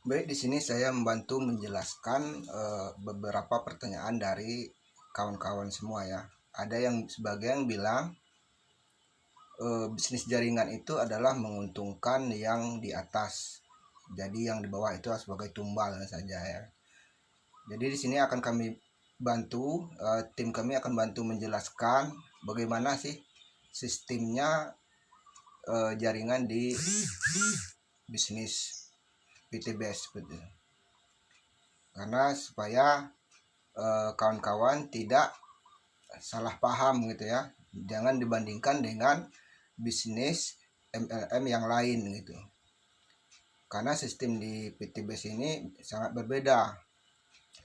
Baik, di sini saya membantu menjelaskan beberapa pertanyaan dari kawan-kawan semua ya. Ada yang sebagian bilang bisnis jaringan itu adalah menguntungkan yang di atas. Jadi yang di bawah itu sebagai tumbal saja ya. Jadi di sini akan kami bantu, tim kami akan bantu menjelaskan bagaimana sih sistemnya jaringan di bisnis PTBS seperti itu. Karena supaya kawan-kawan tidak salah paham gitu ya, jangan dibandingkan dengan bisnis MLM yang lain gitu, karena sistem di PTBS ini sangat berbeda.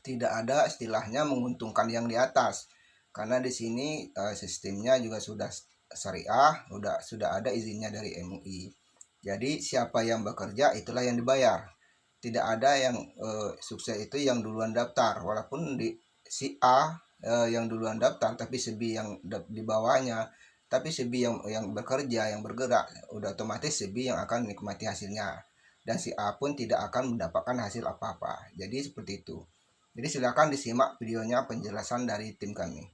Tidak ada istilahnya menguntungkan yang di atas, karena di sini sistemnya juga sudah syariah, sudah ada izinnya dari MUI. Jadi siapa yang bekerja itulah yang dibayar. Tidak ada yang sukses itu yang duluan daftar, walaupun di si A yang duluan daftar tapi si B yang di bawahnya, tapi si B yang bekerja, yang bergerak, udah otomatis si B yang akan menikmati hasilnya, dan si A pun tidak akan mendapatkan hasil apa-apa. Jadi seperti itu. Jadi silakan disimak videonya penjelasan dari tim kami.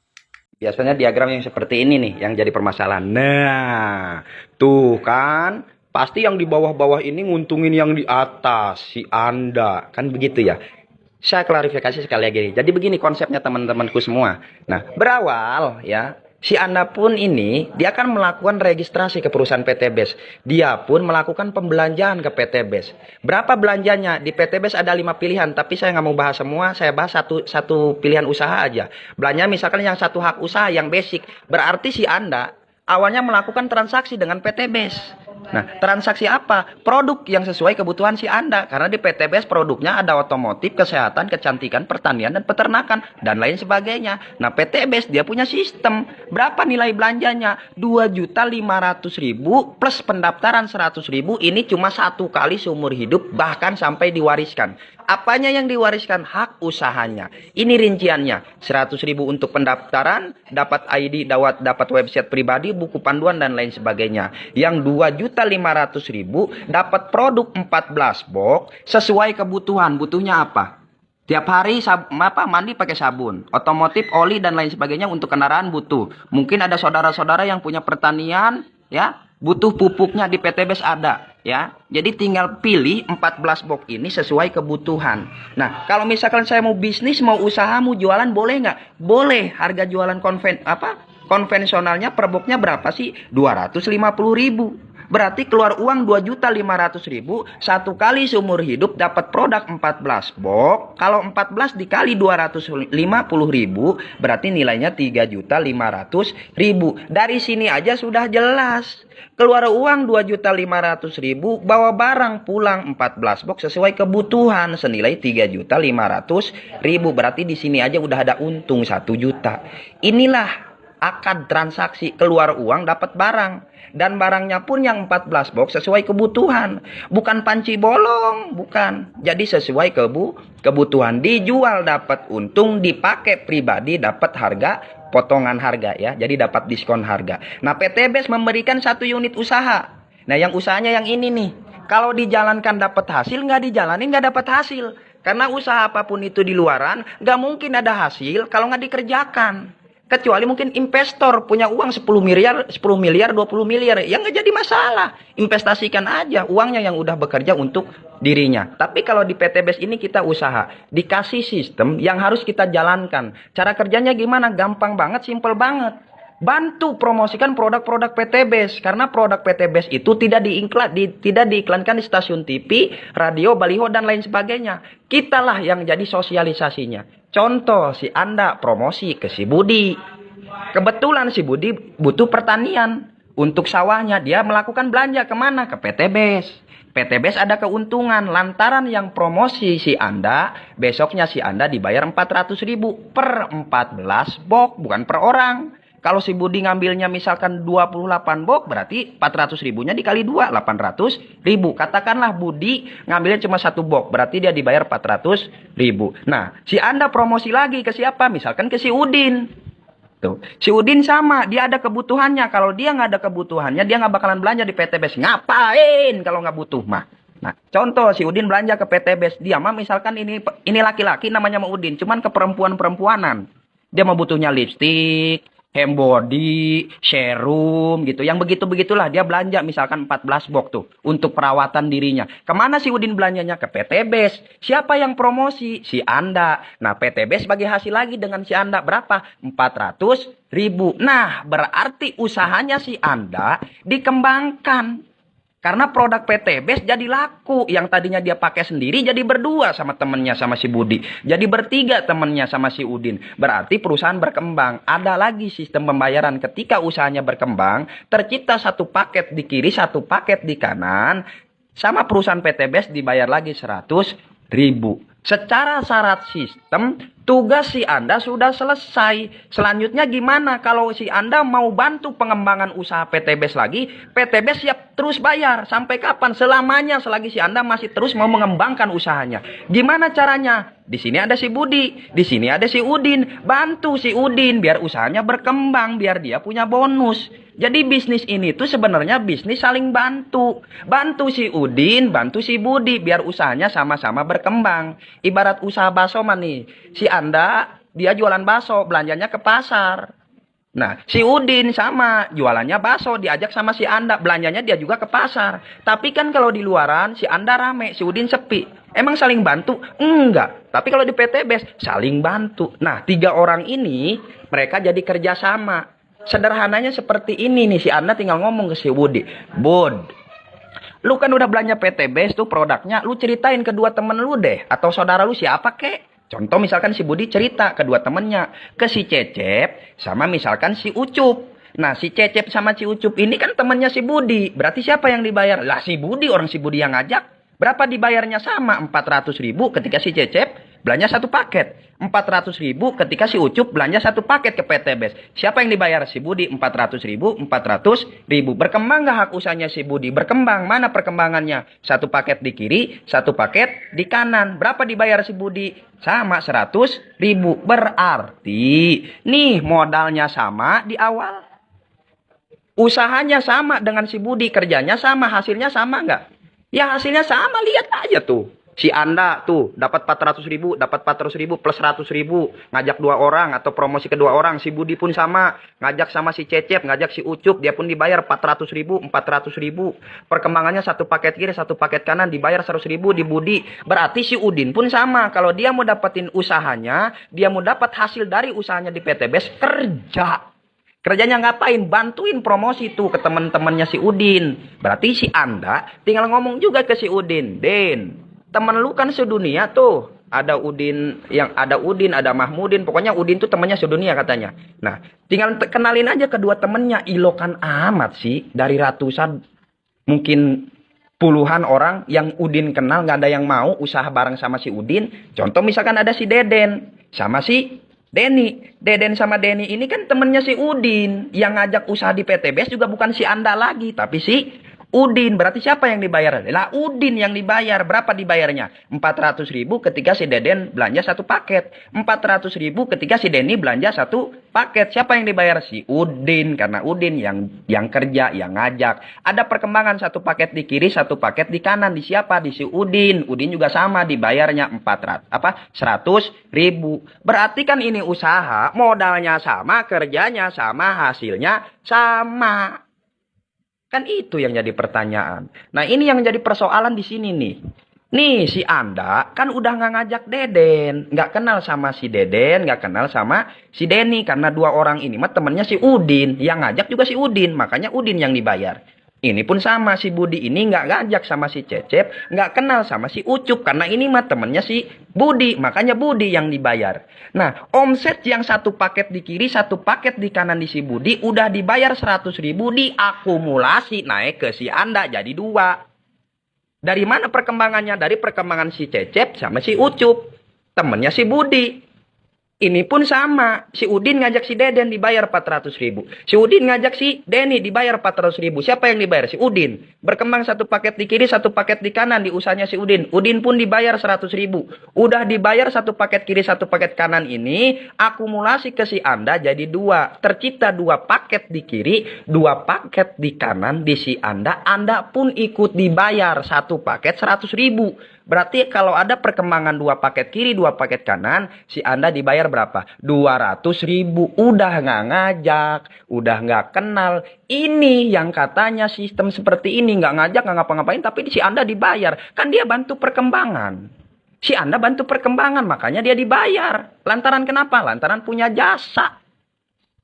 Biasanya diagram yang seperti ini nih yang jadi permasalahan. Nah, tuh kan pasti yang di bawah-bawah ini nguntungin yang di atas, si Anda. Kan begitu ya. Saya klarifikasi sekali lagi. Jadi begini konsepnya teman-temanku semua. Nah, berawal ya, si Anda pun ini, dia akan melakukan registrasi ke perusahaan PTBS. Dia pun melakukan pembelanjaan ke PTBS. Berapa belanjanya? Di PTBS ada 5 pilihan, tapi saya nggak mau bahas semua, saya bahas satu pilihan usaha aja. Belanja misalkan yang satu hak usaha, yang basic. Berarti si Anda awalnya melakukan transaksi dengan PTBS. Nah, transaksi apa? Produk yang sesuai kebutuhan si Anda. Karena di PTBS produknya ada otomotif, kesehatan, kecantikan, pertanian, dan peternakan, dan lain sebagainya. Nah, PTBS dia punya sistem. Berapa nilai belanjanya? 2.500.000 plus pendaftaran 100.000. Ini cuma satu kali seumur hidup, bahkan sampai diwariskan. Apanya yang diwariskan? Hak usahanya. Ini rinciannya. 100.000 untuk pendaftaran, dapat ID, dapat website pribadi, buku panduan, dan lain sebagainya. Yang 2.500.000 dapat produk 14 box sesuai kebutuhan. Butuhnya apa? Tiap hari mandi pakai sabun, otomotif, oli, dan lain sebagainya untuk kendaraan butuh. Mungkin ada saudara-saudara yang punya pertanian, ya, butuh pupuknya di PTBS ada, ya. Jadi tinggal pilih 14 box ini sesuai kebutuhan. Nah, kalau misalkan saya mau bisnis, mau usaha, mau jualan, boleh nggak? Boleh. Harga jualan konvensionalnya per boxnya berapa sih? 250.000. Berarti keluar uang 2.500.000 satu kali seumur hidup dapat produk 14 box. Kalau 14 dikali 250.000 berarti nilainya 3.500.000. Dari sini aja sudah jelas. Keluar uang 2.500.000, bawa barang pulang 14 box sesuai kebutuhan senilai 3.500.000. Berarti di sini aja udah ada untung 1 juta. Inilah akad transaksi, keluar uang dapat barang, dan barangnya pun yang 14 box sesuai kebutuhan, bukan panci bolong, bukan. Jadi sesuai kebutuhan, dijual dapat untung, dipakai pribadi dapat harga potongan harga ya, jadi dapat diskon harga. Nah, PTBS memberikan 1 unit usaha. Nah, yang usahanya yang ini nih, kalau dijalankan dapat hasil, nggak dijalanin nggak dapat hasil. Karena usaha apapun itu di luaran nggak mungkin ada hasil kalau nggak dikerjakan. Kecuali mungkin investor punya uang 10 miliar, 10 miliar, 20 miliar. Ya nggak jadi masalah. Investasikan aja uangnya yang udah bekerja untuk dirinya. Tapi kalau di PTBS ini kita usaha. Dikasih sistem yang harus kita jalankan. Cara kerjanya gimana? Gampang banget, simple banget. Bantu promosikan produk-produk PTBS. Karena produk PTBS itu tidak diiklankan di stasiun TV, radio, baliho, dan lain sebagainya. Kitalah yang jadi sosialisasinya. Contoh, si Anda promosi ke si Budi. Kebetulan si Budi butuh pertanian. Untuk sawahnya dia melakukan belanja kemana? Ke PTBS. PTBS ada keuntungan. Lantaran yang promosi si Anda, besoknya si Anda dibayar 400.000 per 14 box, bukan per orang. Kalau si Budi ngambilnya misalkan 28 box, berarti 400.000-nya dikali 2, 800.000. Katakanlah Budi ngambilnya cuma 1 box, berarti dia dibayar 400.000. Nah, si Anda promosi lagi ke siapa? Misalkan ke si Udin. Tuh. Si Udin sama, dia ada kebutuhannya. Kalau dia nggak ada kebutuhannya, dia nggak bakalan belanja di PTBS. Ngapain kalau nggak butuh mah? Nah, contoh si Udin belanja ke PT Best, dia mah misalkan ini laki-laki namanya mau Udin, cuman ke perempuan-perempuanan. Dia mau butuhnya lipstick, hand body, serum gitu. Yang begitu-begitulah dia belanja misalkan 14 box tuh untuk perawatan dirinya. Kemana si Udin belanjanya? Ke PT Best. Siapa yang promosi? Si Anda. Nah, PT Best bagi hasil lagi dengan si Anda berapa? 400.000. Nah, berarti usahanya si Anda dikembangkan. Karena produk PT Best jadi laku. Yang tadinya dia pakai sendiri jadi berdua sama temennya sama si Budi. Jadi bertiga temennya sama si Udin. Berarti perusahaan berkembang. Ada lagi sistem pembayaran ketika usahanya berkembang. Tercipta satu paket di kiri, satu paket di kanan. Sama perusahaan PT Best dibayar lagi 100.000. Secara syarat sistem, tugas si Anda sudah selesai. Selanjutnya gimana kalau si Anda mau bantu pengembangan usaha PT Best lagi? PT Best siap terus bayar. Sampai kapan? Selamanya selagi si Anda masih terus mau mengembangkan usahanya. Gimana caranya? Di sini ada si Budi, di sini ada si Udin. Bantu si Udin biar usahanya berkembang, biar dia punya bonus. Jadi bisnis ini tuh sebenarnya bisnis saling bantu. Bantu si Udin, bantu si Budi biar usahanya sama-sama berkembang. Ibarat usaha bakso mah nih. Si Anda dia jualan bakso, belanjanya ke pasar. Nah, si Udin sama jualannya bakso, diajak sama si Anda, belanjanya dia juga ke pasar. Tapi kan kalau di luaran si Anda rame, si Udin sepi. Emang saling bantu? Enggak. Tapi kalau di PT Best saling bantu. Nah, 3 orang ini mereka jadi kerjasama. Sederhananya seperti ini nih, si Anda tinggal ngomong ke si Budi, Bud, lu kan udah belanja PT Best tuh produknya, lu ceritain ke 2 temen lu deh, atau saudara lu siapa kek. Contoh misalkan si Budi cerita ke 2 temennya, ke si Cecep sama misalkan si Ucup. Nah, si Cecep sama si Ucup ini kan temennya si Budi. Berarti siapa yang dibayar? Lah si Budi, orang si Budi yang ngajak. Berapa dibayarnya? Sama 400.000 ketika si Cecep belanja satu paket. 400.000 ketika si Ucup belanja satu paket ke PT Best. Siapa yang dibayar? Si Budi. 400.000, 400.000. Berkembang nggak hak usahanya si Budi? Berkembang. Mana perkembangannya? Satu paket di kiri, satu paket di kanan. Berapa dibayar si Budi? Sama 100.000. Berarti nih modalnya sama di awal. Usahanya sama dengan si Budi. Kerjanya sama. Hasilnya sama nggak? Ya hasilnya sama. Lihat aja tuh. Si Anda tuh dapat 400.000, dapat 400.000 plus 100.000, ngajak 2 orang atau promosi ke 2 orang. Si Budi pun sama, ngajak sama si Cecep, ngajak si Ucup, dia pun dibayar 400.000, 400.000. Perkembangannya satu paket kiri, satu paket kanan, dibayar 100.000 di Budi. Berarti si Udin pun sama. Kalau dia mau dapetin usahanya, dia mau dapat hasil dari usahanya di PT Best, kerja. Kerjanya ngapain? Bantuin promosi tuh ke teman-temannya si Udin. Berarti si Anda tinggal ngomong juga ke si Udin, Den, temen lu kan sedunia tuh. Ada Udin, ada Mahmudin. Pokoknya Udin tuh temannya sedunia katanya. Nah, tinggal kenalin aja kedua temennya. Ilokan amat sih. Dari ratusan, mungkin puluhan orang yang Udin kenal, nggak ada yang mau usaha bareng sama si Udin. Contoh misalkan ada si Deden sama si Denny. Deden sama Denny ini kan temennya si Udin. Yang ngajak usaha di PT Best juga bukan si Anda lagi, tapi si Udin. Berarti siapa yang dibayar? Lah Udin yang dibayar. Berapa dibayarnya? 400.000 ketika si Deden belanja satu paket. 400.000 ketika si Denny belanja satu paket. Siapa yang dibayar? Si Udin. Karena Udin yang kerja, yang ngajak. Ada perkembangan satu paket di kiri, satu paket di kanan. Di siapa? Di si Udin. Udin juga sama dibayarnya 100.000. Berarti kan ini usaha, modalnya sama, kerjanya sama, hasilnya sama. Kan itu yang jadi pertanyaan. Nah ini yang jadi persoalan di sini nih. Nih si Anda kan udah nggak ngajak Deden. Nggak kenal sama si Deden, nggak kenal sama si Denny. Karena 2 orang ini mah temennya si Udin. Yang ngajak juga si Udin. Makanya Udin yang dibayar. Ini pun sama, si Budi ini nggak ngajak sama si Cecep, nggak kenal sama si Ucup. Karena ini mah temennya si Budi. Makanya Budi yang dibayar. Nah, omset yang satu paket di kiri, satu paket di kanan di si Budi udah dibayar 100.000, diakumulasi naik ke si Anda jadi 2. Dari mana perkembangannya? Dari perkembangan si Cecep sama si Ucup, temennya si Budi. Ini pun sama. Si Udin ngajak si Deden dibayar 400.000. Si Udin ngajak si Denny dibayar 400.000. Siapa yang dibayar? Si Udin. Berkembang satu paket di kiri, satu paket di kanan di usahanya si Udin. Udin pun dibayar 100.000. Udah dibayar satu paket kiri, satu paket kanan ini. Akumulasi ke si Anda jadi 2. Tercipta 2 paket di kiri, 2 paket di kanan di si Anda. Anda pun ikut dibayar satu paket 100.000. Berarti kalau ada perkembangan 2 paket kiri, 2 paket kanan, si Anda dibayar berapa? 200.000. Udah nggak ngajak, udah nggak kenal. Ini yang katanya sistem seperti ini, nggak ngajak, nggak ngapa-ngapain, tapi si Anda dibayar. Kan dia bantu perkembangan. Si Anda bantu perkembangan, makanya dia dibayar. Lantaran kenapa? Lantaran punya jasa.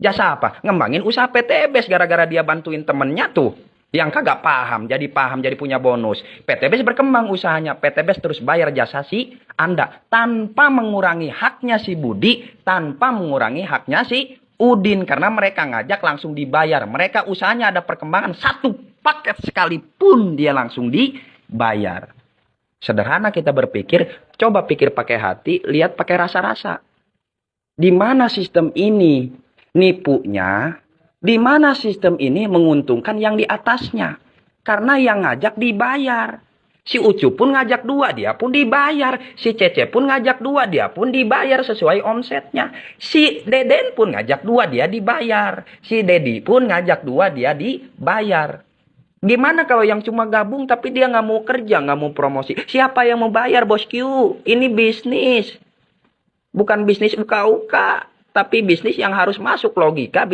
Jasa apa? Ngembangin usaha PTBS gara-gara dia bantuin temennya tuh. Yang kagak paham, jadi punya bonus. PTBS berkembang usahanya, PTBS terus bayar jasa si Anda. Tanpa mengurangi haknya si Budi, tanpa mengurangi haknya si Udin. Karena mereka ngajak langsung dibayar. Mereka usahanya ada perkembangan, satu paket sekalipun dia langsung dibayar. Sederhana kita berpikir, coba pikir pakai hati, lihat pakai rasa-rasa. Di mana sistem ini nipunya? Di mana sistem ini menguntungkan yang di atasnya? Karena yang ngajak dibayar. Si Ucu pun ngajak 2, dia pun dibayar. Si Cece pun ngajak 2, dia pun dibayar sesuai omsetnya. Si Deden pun ngajak 2, dia dibayar. Si Dedi pun ngajak 2, dia dibayar. Gimana kalau yang cuma gabung tapi dia nggak mau kerja, nggak mau promosi? Siapa yang mau bayar, bosku? Ini bisnis. Bukan bisnis uka-uka. Tapi bisnis yang harus masuk logika.